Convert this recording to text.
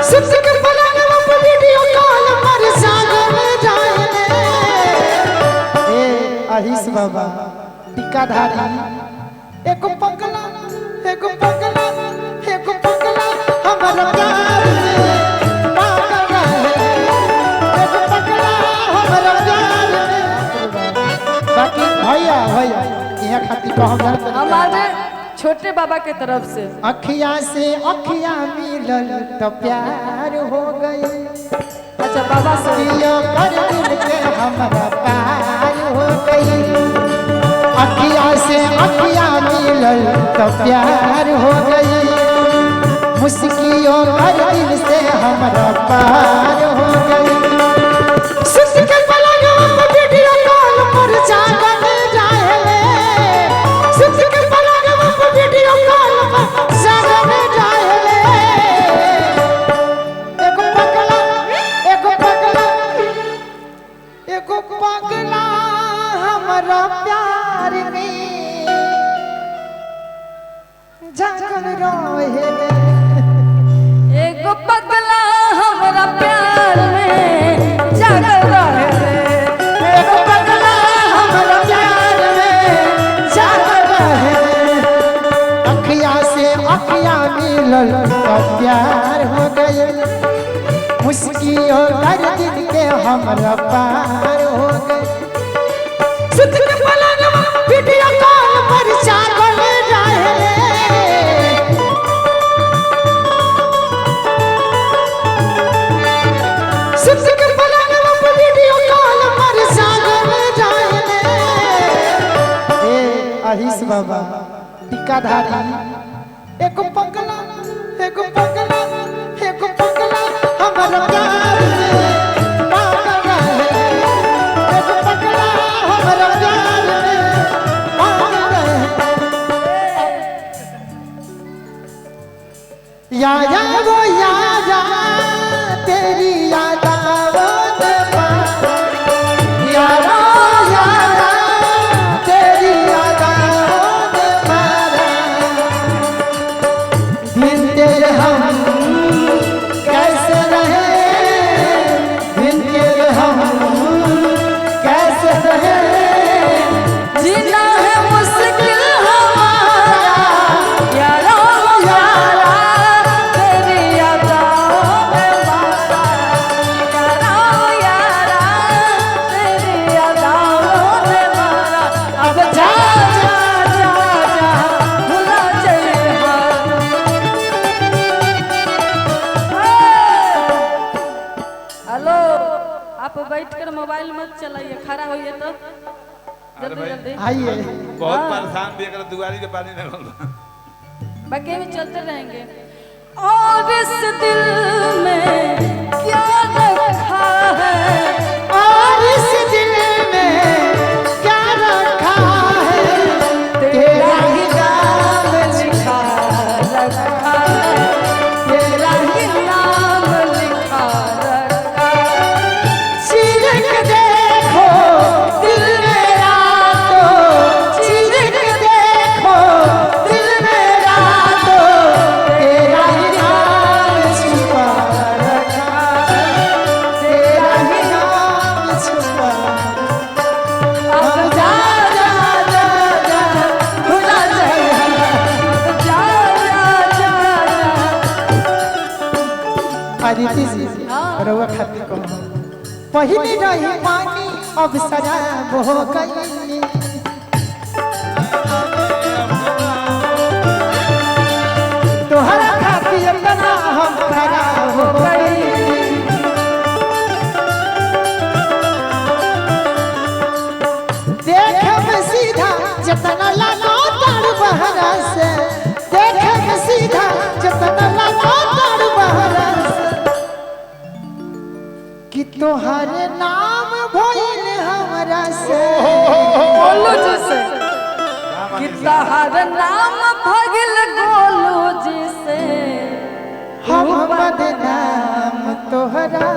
सुख के पलंग में वीडियो कॉल पर सागर जाए ए आहिस बाबा टिकाधारी एको पगला हमारा प्यार में पागल है एको पगला हमारा प्यार में बाकी भैया यहाँ खाती कहब हमारे छोटे बाबा के तरफ से अखियां से अखियां मिलल तो प्यार हो गई। अच्छा बाबा से पर दिल के हमारा प्यार हो गई। अखियां से अखियां मिलल तो प्यार हो गई। मुस्कियों पर दिल से हमारा प्यार हो गई। सुख के पलंग में वीडियो कॉल पर जागल जाए सुख के पलंग में वीडियो कॉल पर जागल जाए एको पगला हमारा प्यार में जागल रहे एगो पगला हमारा प्यार में जागल रहे एको पगला हमारा प्यार में जागल रहे। अखियां से अखियां मिलल तो प्यार हो गए। मुस्कियों कर दिन के हमारा पार हो गए। सुख के पलंग में वीडियो कॉल पर जागल रहे सुख के पलंग में वीडियो कॉल पर जागल रहे ए आहिस बाबा टिकाधारी एको पगला हमारा प्यार में पागल है एको पगला हमारा प्यार में पागल है। या वो या तेरी याद आवत यारा तेरी याद आवत दिन तेरे हम कैसे रहे दिन तेरे हम कैसे रहे जीना है मुश्किल हमारा यारा तेरी यादों में मारा यारा तेरी यादों में मारा अब जा भुला जाइए हेलो आप बैठकर मोबाइल मत चलाइए खड़ा होइए तो जल्दी जल्दी आइए बहुत परेशान भी अगर दुआरी के पानी निकल बाकी में चलते रहेंगे। और इस दिल में क्या रखा है और इस दिल में क्या रखा है तेरा ही नाम लिखा रखा है तेरा ही नाम लिखा रखा है। चिरक देखो दिल मेरा तो चिरक देखो दिल मेरा तो तेरा ही नाम छुपा रखा है तेरा ही नाम छुपा। अब जा भुला अदिति जी रउआ खातिर कहूं पहले रही पानी अब शराब हो गई। तोहरा खातिर इतना हम खराब हो गई। देखे में सीधा जितना लगा तार बहरा से देखे में सीधा जितना लगा तार बहरा से कि तोहरे नाम भइल हमरा से बोलो जैसे कि तोहर नाम भगिल गोलू जी से हम बदनाम तोहरा